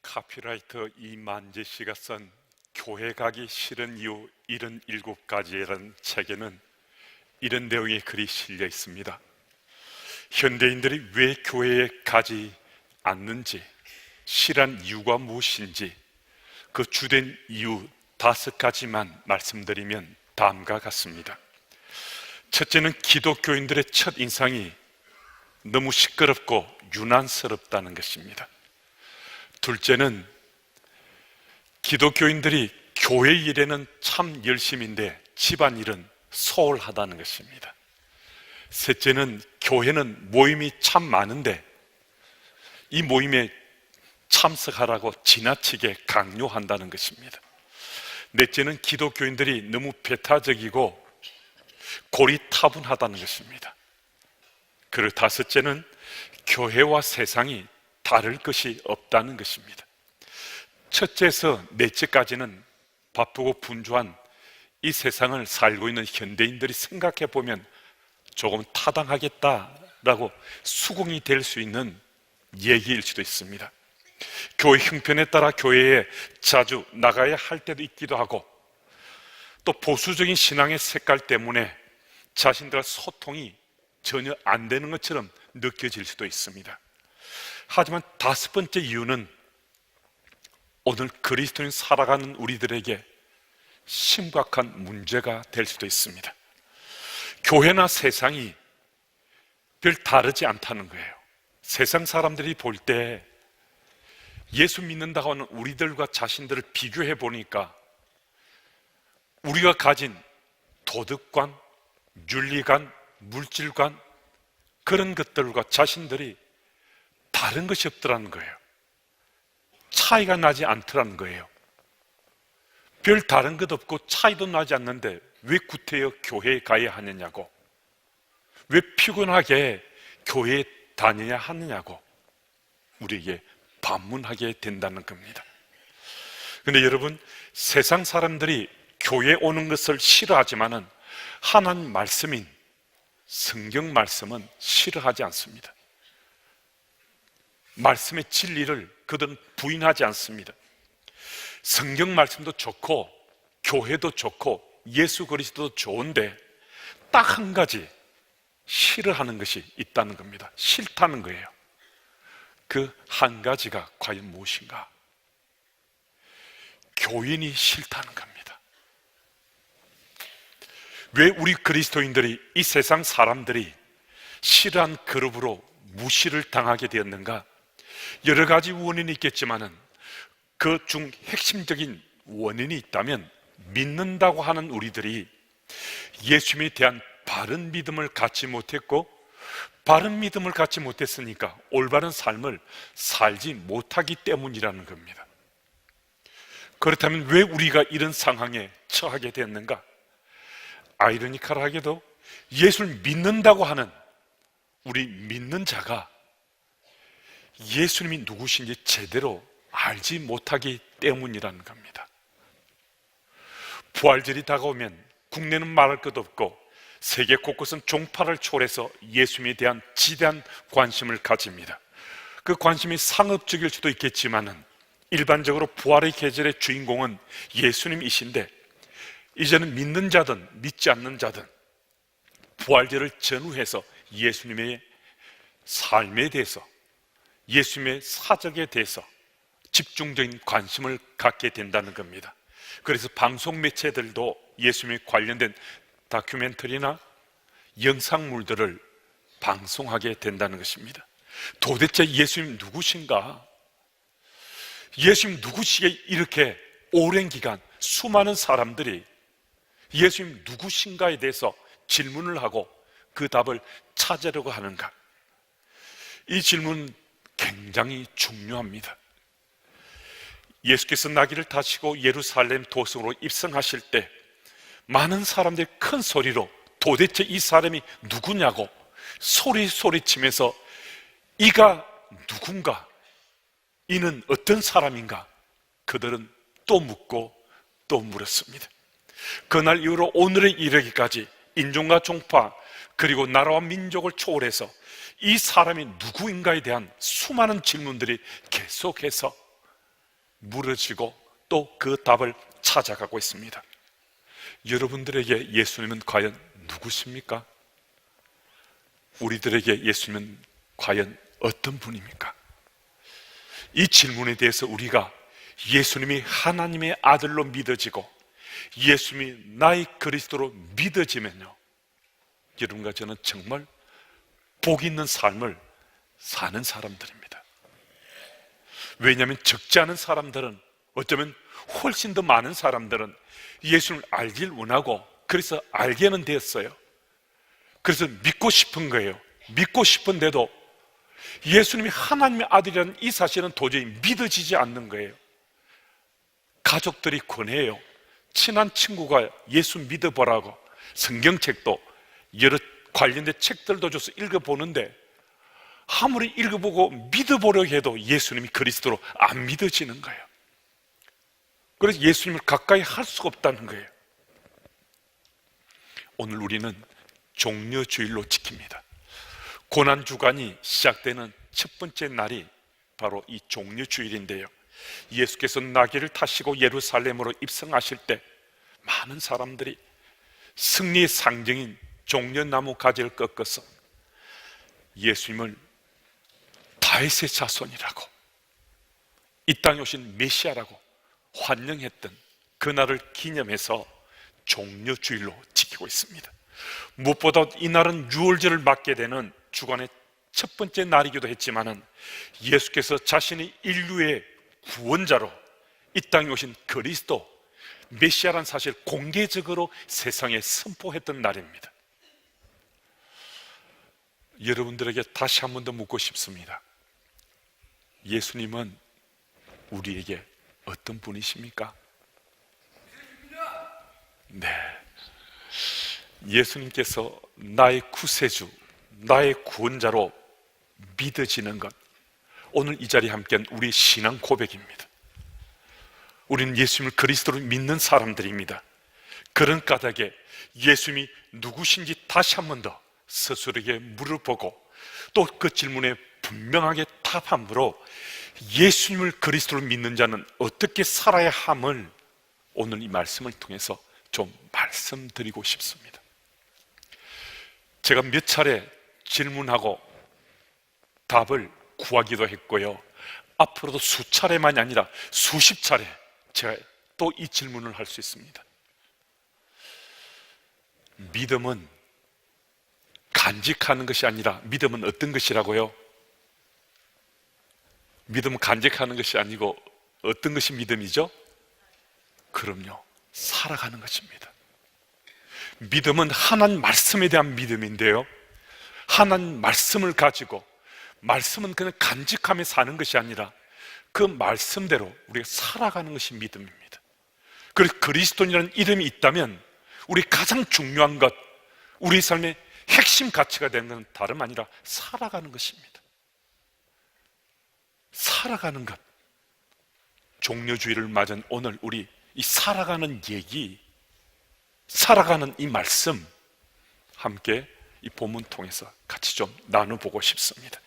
카피라이터 이만재 씨가 쓴 교회 가기 싫은 이유 77가지라는 책에는 이런 내용의 글이 실려 있습니다. 현대인들이 왜 교회에 가지 않는지, 싫어한 이유가 무엇인지 그 주된 이유 5가지만 말씀드리면 다음과 같습니다. 첫째는 기독교인들의 첫 인상이 너무 시끄럽고 유난스럽다는 것입니다. 둘째는 기독교인들이 교회 일에는 참 열심인데 집안일은 소홀하다는 것입니다. 셋째는 교회는 모임이 참 많은데 이 모임에 참석하라고 지나치게 강요한다는 것입니다. 넷째는 기독교인들이 너무 배타적이고 고리타분하다는 것입니다. 그리고 다섯째는 교회와 세상이 다를 것이 없다는 것입니다. 첫째에서 넷째까지는 바쁘고 분주한 이 세상을 살고 있는 현대인들이 생각해 보면 조금 타당하겠다라고 수긍이 될 수 있는 얘기일 수도 있습니다. 교회 형편에 따라 교회에 자주 나가야 할 때도 있기도 하고, 또 보수적인 신앙의 색깔 때문에 자신들과 소통이 전혀 안 되는 것처럼 느껴질 수도 있습니다. 하지만 5번째 이유는 오늘 그리스도인 살아가는 우리들에게 심각한 문제가 될 수도 있습니다. 교회나 세상이 별 다르지 않다는 거예요. 세상 사람들이 볼 때 예수 믿는다고 하는 우리들과 자신들을 비교해 보니까 우리가 가진 도덕관, 윤리관, 물질관, 그런 것들과 자신들이 다른 것이 없더라는 거예요. 차이가 나지 않더라는 거예요. 별 다른 것 없고 차이도 나지 않는데 왜 구태여 교회에 가야 하느냐고, 왜 피곤하게 교회에 다녀야 하느냐고 우리에게 반문하게 된다는 겁니다. 그런데 여러분, 세상 사람들이 교회에 오는 것을 싫어하지만은 하나님 말씀인 성경 말씀은 싫어하지 않습니다. 말씀의 진리를 그들은 부인하지 않습니다. 성경 말씀도 좋고 교회도 좋고 예수 그리스도도 좋은데 딱 한 가지 싫어하는 것이 있다는 겁니다. 싫다는 거예요. 그 한 가지가 과연 무엇인가? 교인이 싫다는 겁니다. 왜 우리 그리스도인들이 이 세상 사람들이 싫어한 그룹으로 무시를 당하게 되었는가? 여러 가지 원인이 있겠지만은 그 중 핵심적인 원인이 있다면, 믿는다고 하는 우리들이 예수님에 대한 바른 믿음을 갖지 못했고, 바른 믿음을 갖지 못했으니까 올바른 삶을 살지 못하기 때문이라는 겁니다. 그렇다면 왜 우리가 이런 상황에 처하게 됐는가? 아이러니컬하게도 예수를 믿는다고 하는 우리 믿는 자가 예수님이 누구신지 제대로 알지 못하기 때문이라는 겁니다. 부활절이 다가오면 국내는 말할 것 없고 세계 곳곳은 종파를 초월해서 예수님에 대한 지대한 관심을 가집니다. 그 관심이 상업적일 수도 있겠지만은 일반적으로 부활의 계절의 주인공은 예수님이신데, 이제는 믿는 자든 믿지 않는 자든 부활절을 전후해서 예수님의 삶에 대해서, 예수님의 사적에 대해서 집중적인 관심을 갖게 된다는 겁니다. 그래서 방송 매체들도 예수님에 관련된 다큐멘터리나 영상물들을 방송하게 된다는 것입니다. 도대체 예수님 누구신가? 예수님 누구시기에 이렇게 오랜 기간 수많은 사람들이 예수님 누구신가에 대해서 질문을 하고 그 답을 찾으려고 하는가? 이 질문은 굉장히 중요합니다. 예수께서 나귀를 타시고 예루살렘 도성으로 입성하실 때 많은 사람들이 큰 소리로 도대체 이 사람이 누구냐고 소리치면서 이가 누군가, 이는 어떤 사람인가, 그들은 또 묻고 또 물었습니다. 그날 이후로 오늘에 이르기까지 인종과 종파 그리고 나라와 민족을 초월해서 이 사람이 누구인가에 대한 수많은 질문들이 계속해서 물어지고 또 그 답을 찾아가고 있습니다. 여러분들에게 예수님은 과연 누구십니까? 우리들에게 예수님은 과연 어떤 분입니까? 이 질문에 대해서 우리가 예수님이 하나님의 아들로 믿어지고 예수님이 나의 그리스도로 믿어지면요, 여러분과 저는 정말 복 있는 삶을 사는 사람들입니다. 왜냐하면 적지 않은 사람들은, 어쩌면 훨씬 더 많은 사람들은 예수님을 알길 원하고 그래서 알게는 되었어요. 그래서 믿고 싶은 거예요. 믿고 싶은데도 예수님이 하나님의 아들이라는 이 사실은 도저히 믿어지지 않는 거예요. 가족들이 권해요. 친한 친구가 예수 믿어보라고 성경책도 여러 관련된 책들도 줘서 읽어보는데 아무리 읽어보고 믿어보려고 해도 예수님이 그리스도로 안 믿어지는 거예요. 그래서 예수님을 가까이 할 수가 없다는 거예요. 오늘 우리는 종려주일로 지킵니다. 고난주간이 시작되는 첫 번째 날이 바로 이 종려주일인데요, 예수께서 나귀를 타시고 예루살렘으로 입성하실 때 많은 사람들이 승리의 상징인 종려나무 가지를 꺾어서 예수님을 다윗의 자손이라고, 이 땅에 오신 메시아라고 환영했던 그날을 기념해서 종려주일로 지키고 있습니다. 무엇보다 이날은 유월절을 맞게 되는 주간의 첫 번째 날이기도 했지만은 예수께서 자신이 인류의 구원자로 이 땅에 오신 그리스도 메시아란 사실 공개적으로 세상에 선포했던 날입니다. 여러분들에게 다시 한 번 더 묻고 싶습니다. 예수님은 우리에게 어떤 분이십니까? 네, 예수님께서 나의 구세주, 나의 구원자로 믿어지는 것, 오늘 이 자리에 함께한 우리 신앙 고백입니다. 우리는 예수님을 그리스도로 믿는 사람들입니다. 그런 까닭에 예수님이 누구신지 다시 한 번 더 스스로에게 물어보고 또 그 질문에 분명하게 답함으로 예수님을 그리스도로 믿는 자는 어떻게 살아야 함을 오늘 이 말씀을 통해서 좀 말씀드리고 싶습니다. 제가 몇 차례 질문하고 답을 구하기도 했고요, 앞으로도 수차례만이 아니라 수십 차례 제가 또 이 질문을 할 수 있습니다. 믿음은 간직하는 것이 아니라, 믿음은 어떤 것이라고요? 믿음은 간직하는 것이 아니고 어떤 것이 믿음이죠? 그럼요, 살아가는 것입니다. 믿음은 하나님 말씀에 대한 믿음인데요, 하나님 말씀을 가지고, 말씀은 그냥 간직하며 사는 것이 아니라 그 말씀대로 우리가 살아가는 것이 믿음입니다. 그래서 그리스도인이라는 이름이 있다면 우리 가장 중요한 것, 우리 삶의 핵심 가치가 되는 것은 다름 아니라 살아가는 것입니다. 살아가는 것, 종려주의를 맞은 오늘 우리 이 살아가는 얘기, 살아가는 이 말씀 함께 이 본문 통해서 같이 좀 나눠보고 싶습니다.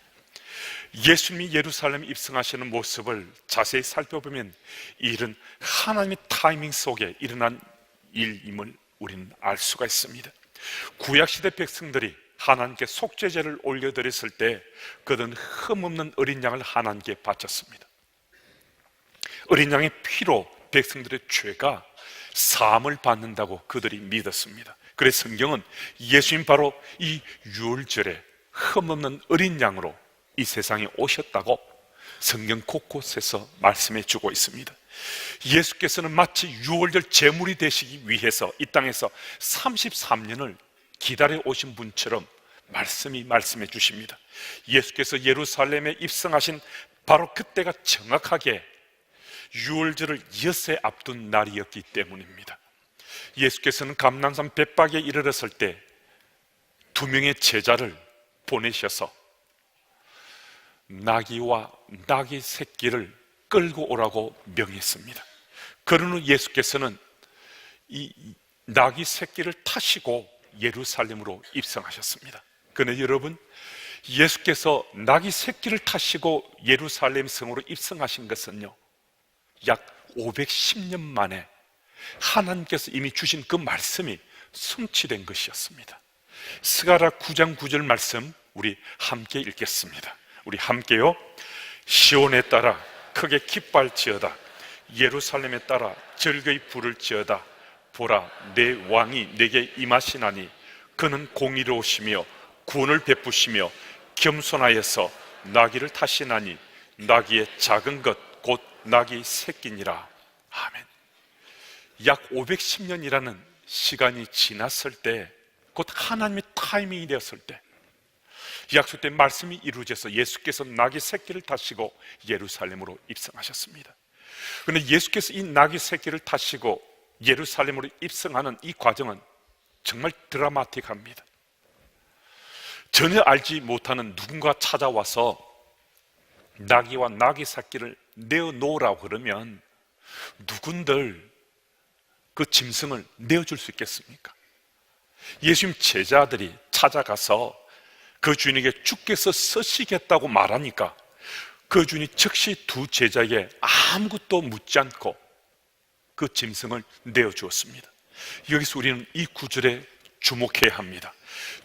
예수님이 예루살렘에 입성하시는 모습을 자세히 살펴보면 이 일은 하나님의 타이밍 속에 일어난 일임을 우리는 알 수가 있습니다. 구약시대 백성들이 하나님께 속죄제를 올려드렸을 때 그들은 흠없는 어린 양을 하나님께 바쳤습니다. 어린 양의 피로 백성들의 죄가 사함을 받는다고 그들이 믿었습니다. 그래서 성경은 예수님 바로 이 유월절에 흠없는 어린 양으로 이 세상에 오셨다고 성경 곳곳에서 말씀해 주고 있습니다. 예수께서는 마치 유월절 제물이 되시기 위해서 이 땅에서 33년을 기다려 오신 분처럼 말씀해 주십니다. 예수께서 예루살렘에 입성하신 바로 그때가 정확하게 유월절을 엿새 앞둔 날이었기 때문입니다. 예수께서는 감난산 벳박에 이르렀을 때 2명의 제자를 보내셔서 나귀와 나귀 새끼를 끌고 오라고 명했습니다. 그런 후 예수께서는 이 나귀 새끼를 타시고 예루살렘으로 입성하셨습니다. 그런데 여러분, 예수께서 나귀 새끼를 타시고 예루살렘 성으로 입성하신 것은요, 약 510년 만에 하나님께서 이미 주신 그 말씀이 성취된 것이었습니다. 스가랴 9장 9절 말씀 우리 함께 읽겠습니다. 우리 함께요. 시온에 따라 크게 기뻐할지어다. 예루살렘에 따라 즐거이 부를지어다. 보라, 내 왕이 내게 임하시나니 그는 공의로우시며 구원을 베푸시며 겸손하여서 나귀를 타시나니 나귀의 작은 것 곧 나귀 새끼니라. 아멘. 약 510년이라는 시간이 지났을 때, 곧 하나님의 타이밍이 되었을 때, 약속된 말씀이 이루어져서 예수께서 나귀 새끼를 타시고 예루살렘으로 입성하셨습니다. 그런데 예수께서 이 나귀 새끼를 타시고 예루살렘으로 입성하는 이 과정은 정말 드라마틱합니다. 전혀 알지 못하는 누군가 찾아와서 나귀와 나귀 새끼를 내어놓으라고 그러면 누군들 그 짐승을 내어줄 수 있겠습니까? 예수님 제자들이 찾아가서 그 주인에게 주께서 쓰시겠다고 말하니까 그 주인이 즉시 두 제자에게 아무것도 묻지 않고 그 짐승을 내어주었습니다. 여기서 우리는 이 구절에 주목해야 합니다.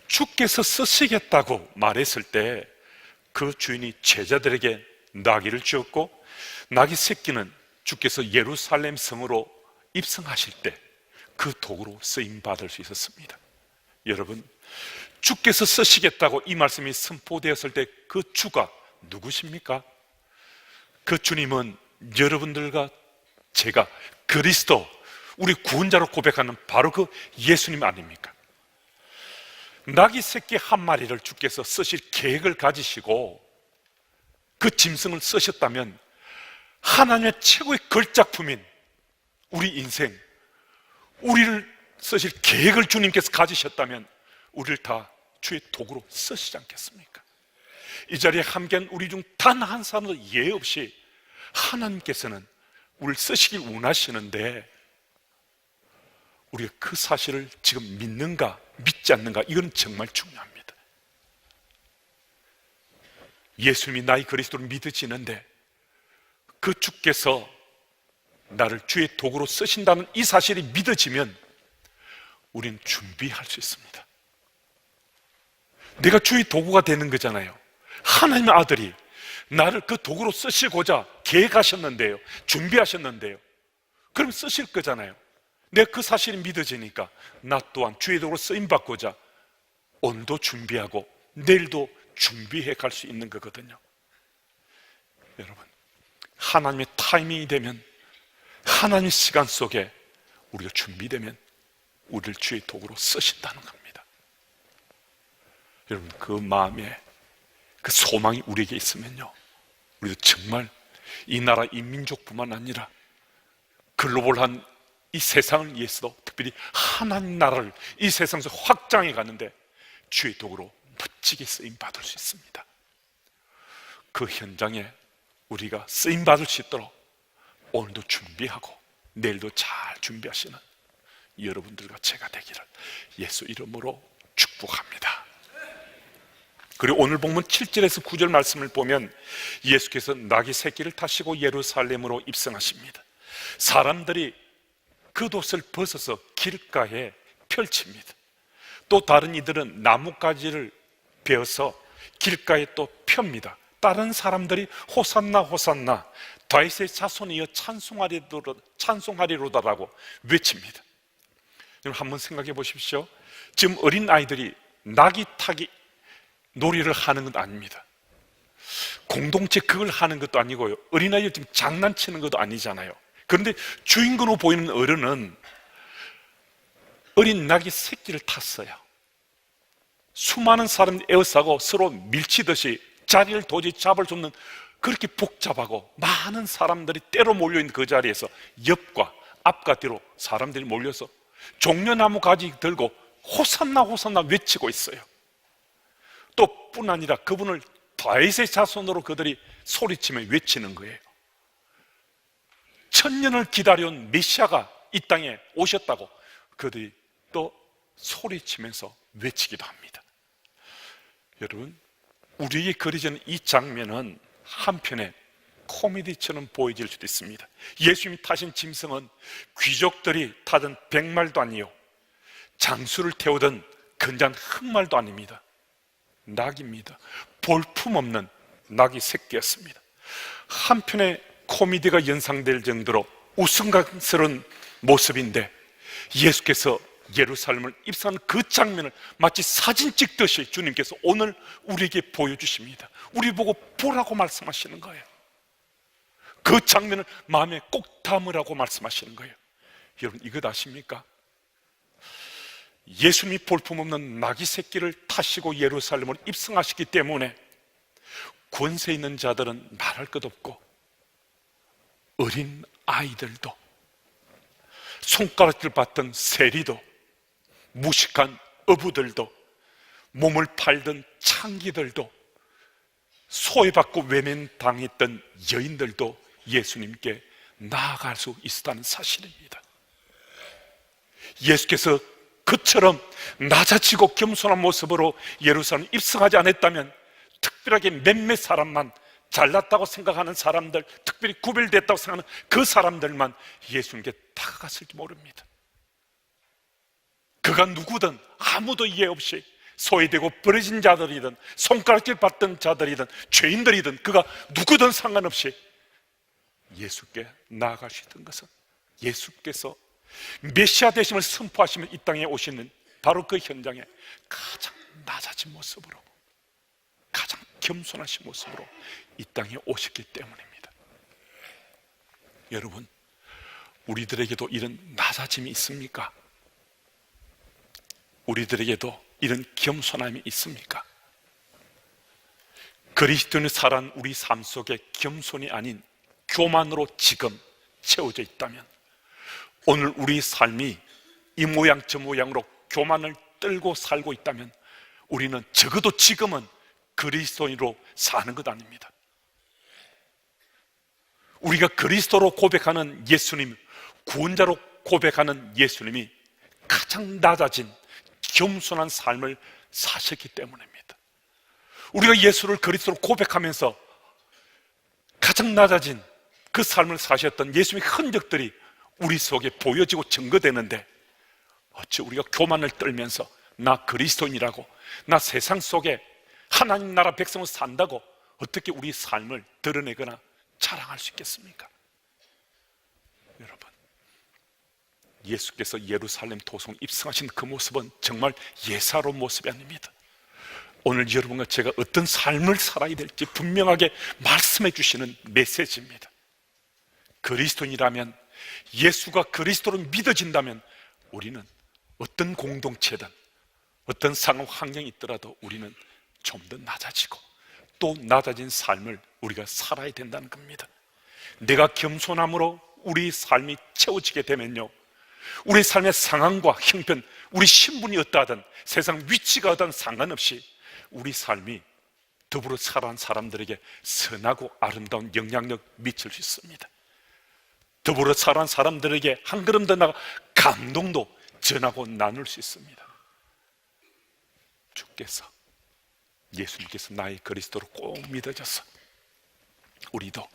주께서 쓰시겠다고 말했을 때 그 주인이 제자들에게 나귀를 주었고, 나귀 새끼는 주께서 예루살렘 성으로 입성하실 때 그 도구로 쓰임받을 수 있었습니다. 여러분, 주께서 쓰시겠다고 이 말씀이 선포되었을 때 그 주가 누구십니까? 그 주님은 여러분들과 제가 그리스도, 우리 구원자로 고백하는 바로 그 예수님 아닙니까? 나귀 새끼 한 마리를 주께서 쓰실 계획을 가지시고 그 짐승을 쓰셨다면 하나님의 최고의 걸작품인 우리 인생, 우리를 쓰실 계획을 주님께서 가지셨다면 우리를 다 주의 도구로 쓰시지 않겠습니까? 이 자리에 함께한 우리 중 단 한 사람도 예외 없이 하나님께서는 우리를 쓰시길 원하시는데 우리가 그 사실을 지금 믿는가 믿지 않는가, 이건 정말 중요합니다. 예수님이 나의 그리스도를 믿어지는데 그 주께서 나를 주의 도구로 쓰신다는 이 사실이 믿어지면 우리는 준비할 수 있습니다. 내가 주의 도구가 되는 거잖아요. 하나님의 아들이 나를 그 도구로 쓰시고자 계획하셨는데요, 준비하셨는데요, 그럼 쓰실 거잖아요. 내가 그 사실이 믿어지니까 나 또한 주의 도구로 쓰임받고자 오늘도 준비하고 내일도 준비해 갈 수 있는 거거든요. 여러분, 하나님의 타이밍이 되면, 하나님의 시간 속에 우리가 준비되면 우리를 주의 도구로 쓰신다는 겁니다. 여러분, 그 마음에 그 소망이 우리에게 있으면요, 우리도 정말 이 나라, 이 민족뿐만 아니라 글로벌한 이 세상을 위해서도, 특별히 하나님 나라를 이 세상에서 확장해 가는데 주의 도구로 멋지게 쓰임받을 수 있습니다. 그 현장에 우리가 쓰임받을 수 있도록 오늘도 준비하고 내일도 잘 준비하시는 여러분들과 제가 되기를 예수 이름으로 축복합니다. 그리고 오늘 본문 7절에서 9절 말씀을 보면 예수께서 나귀 새끼를 타시고 예루살렘으로 입성하십니다. 사람들이 겉옷을 벗어서 길가에 펼칩니다. 또 다른 이들은 나뭇가지를 베어서 길가에 또 펴입니다. 다른 사람들이 호산나 호산나 다윗의 자손이여 찬송하리로다라고 외칩니다. 여러분, 한번 생각해 보십시오. 지금 어린 아이들이 나귀 타기 놀이를 하는 건 아닙니다. 공동체 그걸 하는 것도 아니고요, 어린아이들 지금 장난치는 것도 아니잖아요. 그런데 주인공으로 보이는 어른은 어린 나귀 새끼를 탔어요. 수많은 사람들이 에워싸고 서로 밀치듯이 자리를 도저히 잡을 수 없는, 그렇게 복잡하고 많은 사람들이 때로 몰려있는 그 자리에서 옆과 앞과 뒤로 사람들이 몰려서 종려나무 가지 들고 호산나 호산나 외치고 있어요. 또 뿐 아니라 그분을 다윗의 자손으로 그들이 소리치며 외치는 거예요. 천년을 기다려온 메시아가 이 땅에 오셨다고 그들이 또 소리치면서 외치기도 합니다. 여러분, 우리에게 그려지는 이 장면은 한편에 코미디처럼 보여질 수도 있습니다. 예수님이 타신 짐승은 귀족들이 타던 백말도 아니요, 장수를 태우던 건장한 흑말도 아닙니다. 낙입니다. 볼품없는 낙이 새끼였습니다. 한편의 코미디가 연상될 정도로 웃음스러운 모습인데, 예수께서 예루살렘을 입성한 그 장면을 마치 사진 찍듯이 주님께서 오늘 우리에게 보여주십니다. 우리 보고 보라고 말씀하시는 거예요. 그 장면을 마음에 꼭 담으라고 말씀하시는 거예요. 여러분, 이것 아십니까? 예수님이 볼품없는 나귀 새끼를 타시고 예루살렘을 입성하시기 때문에 권세 있는 자들은 말할 것 없고, 어린 아이들도, 손가락질 받던 세리도, 무식한 어부들도, 몸을 팔던 창기들도, 소외받고 외면당했던 여인들도 예수님께 나아갈 수 있었다는 사실입니다. 예수께서 그처럼 낮아지고 겸손한 모습으로 예루살렘 입성하지 않았다면, 특별하게 몇몇 사람만, 잘났다고 생각하는 사람들, 특별히 구별됐다고 생각하는 그 사람들만 예수님께 다가갔을지 모릅니다. 그가 누구든 아무도 이해 없이 소외되고 버려진 자들이든 손가락질 받던 자들이든 죄인들이든 그가 누구든 상관없이 예수께 나아갈 수 있던 것은, 예수께서 메시아 되심을 선포하시면 이 땅에 오시는 바로 그 현장에 가장 낮아진 모습으로, 가장 겸손하신 모습으로 이 땅에 오셨기 때문입니다. 여러분, 우리들에게도 이런 낮아짐이 있습니까? 우리들에게도 이런 겸손함이 있습니까? 그리스도인의 살아온 우리 삶 속에 겸손이 아닌 교만으로 지금 채워져 있다면, 오늘 우리 삶이 이 모양 저 모양으로 교만을 떨고 살고 있다면, 우리는 적어도 지금은 그리스도인으로 사는 것 아닙니다. 우리가 그리스도로 고백하는 예수님, 구원자로 고백하는 예수님이 가장 낮아진 겸손한 삶을 사셨기 때문입니다. 우리가 예수를 그리스도로 고백하면서 가장 낮아진 그 삶을 사셨던 예수님의 흔적들이 우리 속에 보여지고 증거되는데, 어찌 우리가 교만을 떨면서 나 그리스도인이라고, 나 세상 속에 하나님 나라 백성으로 산다고 어떻게 우리 삶을 드러내거나 자랑할 수 있겠습니까? 여러분, 예수께서 예루살렘 도성 입성하신 그 모습은 정말 예사로운 모습이 아닙니다. 오늘 여러분과 제가 어떤 삶을 살아야 될지 분명하게 말씀해 주시는 메시지입니다. 그리스도인이라면, 예수가 그리스도로 믿어진다면, 우리는 어떤 공동체든 어떤 상황 환경이 있더라도 우리는 좀 더 낮아지고 또 낮아진 삶을 우리가 살아야 된다는 겁니다. 내가 겸손함으로 우리 삶이 채워지게 되면요, 우리 삶의 상황과 형편, 우리 신분이 어떠하든 세상 위치가 어떠하든 상관없이 우리 삶이 더불어 살아온 사람들에게 선하고 아름다운 영향력 미칠 수 있습니다. 더불어 살아온 사람들에게 한 걸음 더 나가 감동도 전하고 나눌 수 있습니다. 주께서, 예수님께서 나의 그리스도로 꼭 믿어져서 우리도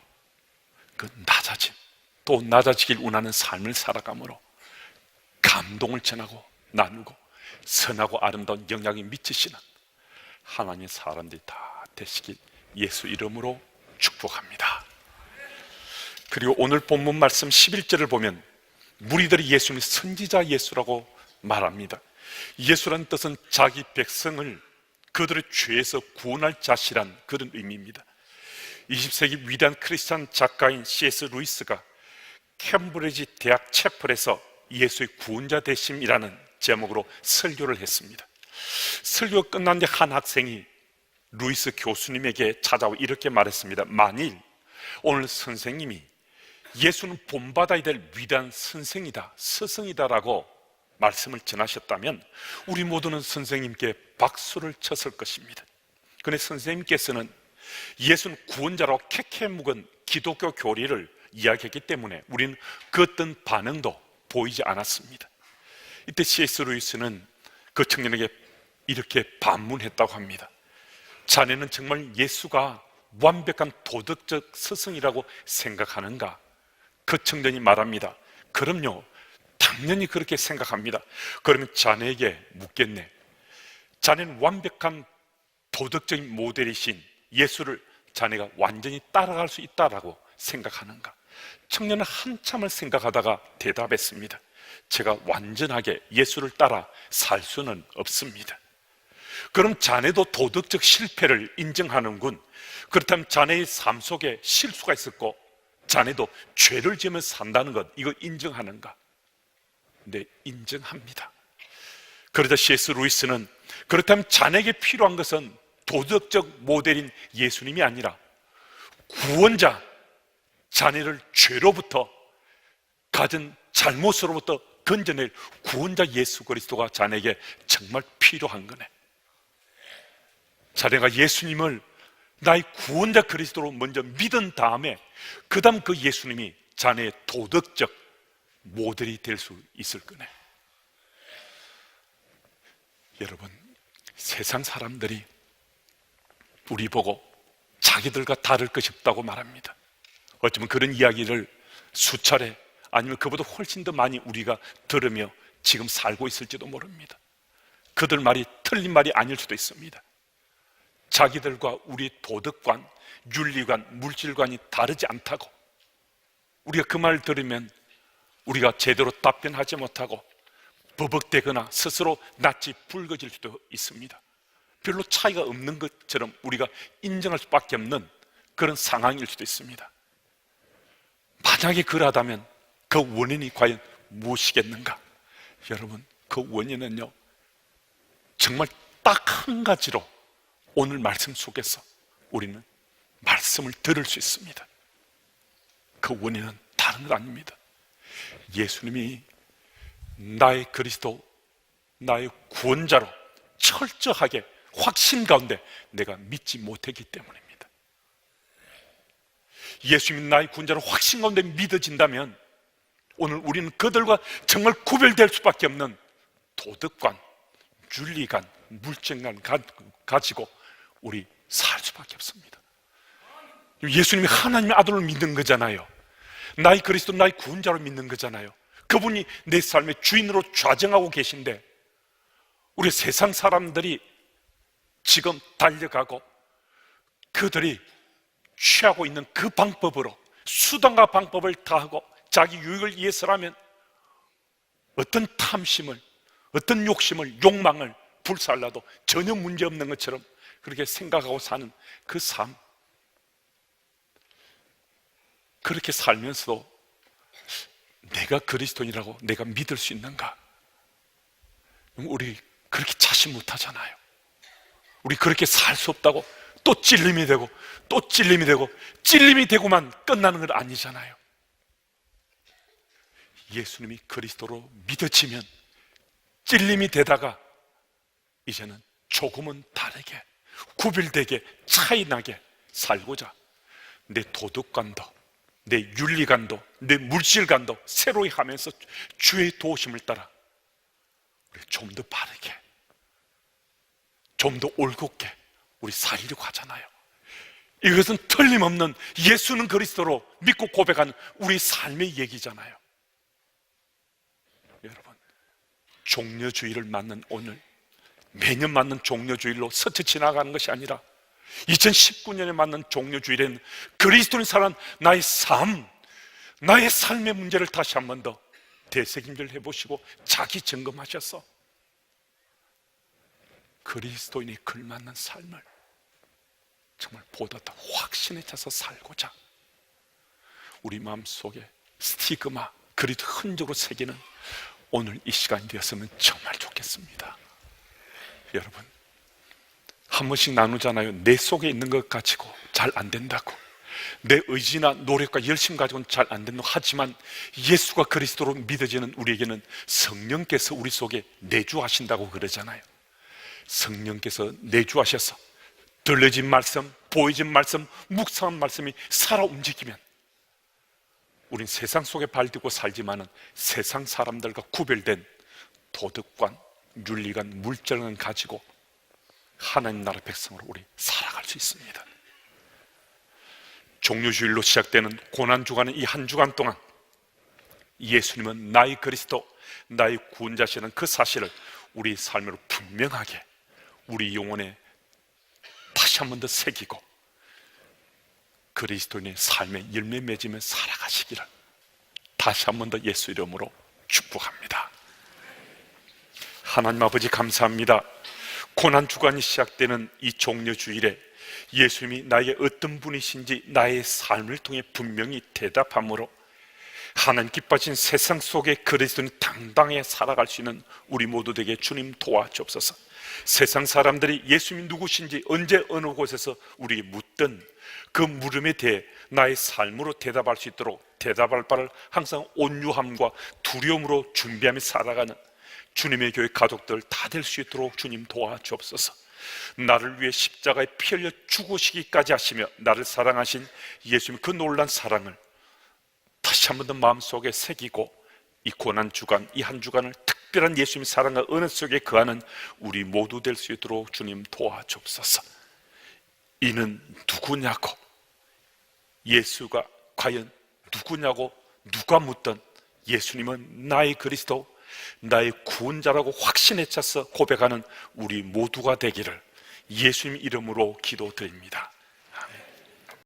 그 낮아짐, 또 낮아지길 원하는 삶을 살아감으로 감동을 전하고 나누고 선하고 아름다운 영향이 미치시는 하나님의 사람들이 다 되시길 예수 이름으로 축복합니다. 그리고 오늘 본문 말씀 11절을 보면 무리들이 예수님을 선지자 예수라고 말합니다. 예수라는 뜻은 자기 백성을 그들의 죄에서 구원할 자시란 그런 의미입니다. 20세기 위대한 크리스찬 작가인 C.S. 루이스가 캠브리지 대학 채플에서 예수의 구원자 되심이라는 제목으로 설교를 했습니다. 설교가 끝난 뒤 한 학생이 루이스 교수님에게 찾아와 이렇게 말했습니다. 만일 오늘 선생님이 예수는 본받아야 될 위대한 선생이다, 스승이다라고 말씀을 전하셨다면 우리 모두는 선생님께 박수를 쳤을 것입니다. 그런데 선생님께서는 예수는 구원자로 캐캐 묵은 기독교 교리를 이야기했기 때문에 우리는 그 어떤 반응도 보이지 않았습니다. 이때 C.S. 루이스는 그 청년에게 이렇게 반문했다고 합니다. 자네는 정말 예수가 완벽한 도덕적 스승이라고 생각하는가? 그 청년이 말합니다. 그럼요, 당연히 그렇게 생각합니다. 그러면 자네에게 묻겠네. 자네는 완벽한 도덕적인 모델이신 예수를 자네가 완전히 따라갈 수 있다라고 생각하는가? 청년은 한참을 생각하다가 대답했습니다. 제가 완전하게 예수를 따라 살 수는 없습니다. 그럼 자네도 도덕적 실패를 인정하는군. 그렇다면 자네의 삶 속에 실수가 있었고 자네도 죄를 지으며 산다는 것, 이거 인정하는가? 네, 인정합니다. 그러자 C.S. 루이스는 그렇다면 자네에게 필요한 것은 도덕적 모델인 예수님이 아니라 구원자, 자네를 죄로부터, 가진 잘못으로부터 건져낼 구원자 예수 그리스도가 자네에게 정말 필요한 거네. 자네가 예수님을 나의 구원자 그리스도로 먼저 믿은 다음에 그 다음 그 예수님이 자네의 도덕적 모델이 될 수 있을 거네. 여러분, 세상 사람들이 우리 보고 자기들과 다를 것이 없다고 말합니다. 어쩌면 그런 이야기를 수차례 아니면 그보다 훨씬 더 많이 우리가 들으며 지금 살고 있을지도 모릅니다. 그들 말이 틀린 말이 아닐 수도 있습니다. 자기들과 우리 도덕관, 윤리관, 물질관이 다르지 않다고, 우리가 그 말 들으면 우리가 제대로 답변하지 못하고 버벅대거나 스스로 낯이 붉어질 수도 있습니다. 별로 차이가 없는 것처럼 우리가 인정할 수밖에 없는 그런 상황일 수도 있습니다. 만약에 그러하다면 그 원인이 과연 무엇이겠는가? 여러분, 그 원인은요, 정말 딱 한 가지로 오늘 말씀 속에서 우리는 말씀을 들을 수 있습니다. 그 원인은 다른 것 아닙니다. 예수님이 나의 그리스도, 나의 구원자로 철저하게 확신 가운데 내가 믿지 못했기 때문입니다. 예수님이 나의 구원자로 확신 가운데 믿어진다면 오늘 우리는 그들과 정말 구별될 수밖에 없는 도덕관, 윤리관, 물질관 가지고 우리 살 수밖에 없습니다. 예수님이 하나님의 아들로 믿는 거잖아요. 나의 그리스도, 나의 구원자로 믿는 거잖아요. 그분이 내 삶의 주인으로 좌정하고 계신데 우리 세상 사람들이 지금 달려가고 그들이 취하고 있는 그 방법으로 수단과 방법을 다하고 자기 유익을 위해서라면 어떤 탐심을, 어떤 욕심을, 욕망을 불살라도 전혀 문제없는 것처럼 그렇게 생각하고 사는 그 삶, 그렇게 살면서도 내가 그리스도인이라고 내가 믿을 수 있는가? 우리 그렇게 자신 못하잖아요. 우리 그렇게 살 수 없다고 또 찔림이 되고 또 찔림이 되고 찔림이 되고만 끝나는 건 아니잖아요. 예수님이 그리스도로 믿어지면 찔림이 되다가 이제는 조금은 다르게, 구별되게, 차이나게 살고자 내 도덕관도, 내 윤리관도, 내 물질관도 새로이 하면서 주의 도우심을 따라 우리 좀 더 바르게, 좀 더 올곧게 우리 살려고 하잖아요. 이것은 틀림없는 예수는 그리스도로 믿고 고백하는 우리 삶의 얘기잖아요. 여러분, 종려주의를 맞는 오늘, 매년 맞는 종려주일로 스쳐 지나가는 것이 아니라 2019년에 맞는 종려주일에는 그리스도인 살아난 나의 삶, 나의 삶의 문제를 다시 한 번 더 되새김질 해보시고 자기 점검하셔서 그리스도인이 걸맞는 삶을 정말 보다 더 확신에 차서 살고자 우리 마음속에 스티그마, 그리스도 흔적으로 새기는 오늘 이 시간이 되었으면 정말 좋겠습니다. 여러분, 한 번씩 나누잖아요. 내 속에 있는 것 가지고 잘 안 된다고, 내 의지나 노력과 열심 가지고는 잘 안 된다고. 하지만 예수가 그리스도로 믿어지는 우리에게는 성령께서 우리 속에 내주하신다고 그러잖아요. 성령께서 내주하셔서 들려진 말씀, 보여진 말씀, 묵상한 말씀이 살아 움직이면 우린 세상 속에 발디고 살지만은 세상 사람들과 구별된 도덕관, 윤리관, 물질관 가지고 하나님 나라 백성으로 우리 살아갈 수 있습니다. 종료주일로 시작되는 고난주간의 이 한 주간 동안 예수님은 나의 그리스도, 나의 구원자시라는 그 사실을 우리 삶으로 분명하게 우리 영혼에 다시 한 번 더 새기고 그리스도인의 삶의 열매 맺으며 살아가시기를 다시 한 번 더 예수 이름으로 축복합니다. 하나님 아버지 감사합니다. 고난주간이 시작되는 이 종료주일에 예수님이 나에게 어떤 분이신지 나의 삶을 통해 분명히 대답함으로 하나님 기뻐하신 세상 속에 그리스도인 당당히 살아갈 수 있는 우리 모두 되게 주님 도와주옵소서. 세상 사람들이 예수님이 누구신지 언제 어느 곳에서 우리에게 묻든 그 물음에 대해 나의 삶으로 대답할 수 있도록 대답할 바를 항상 온유함과 두려움으로 준비하며 살아가는 주님의 교회 가족들 다 될 수 있도록 주님 도와주옵소서. 나를 위해 십자가에 피 흘려 죽으시기까지 하시며 나를 사랑하신 예수님 그 놀란 사랑을 다시 한 번 더 마음속에 새기고 이 고난주간, 이 한 주간을 특별한 예수님의 사랑과 은혜 속에 거하는 우리 모두 될 수 있도록 주님 도와주옵소서. 이는 누구냐고, 예수가 과연 누구냐고 누가 묻던 예수님은 나의 그리스도, 나의 구원자라고 확신에 차서 고백하는 우리 모두가 되기를 예수님 이름으로 기도드립니다.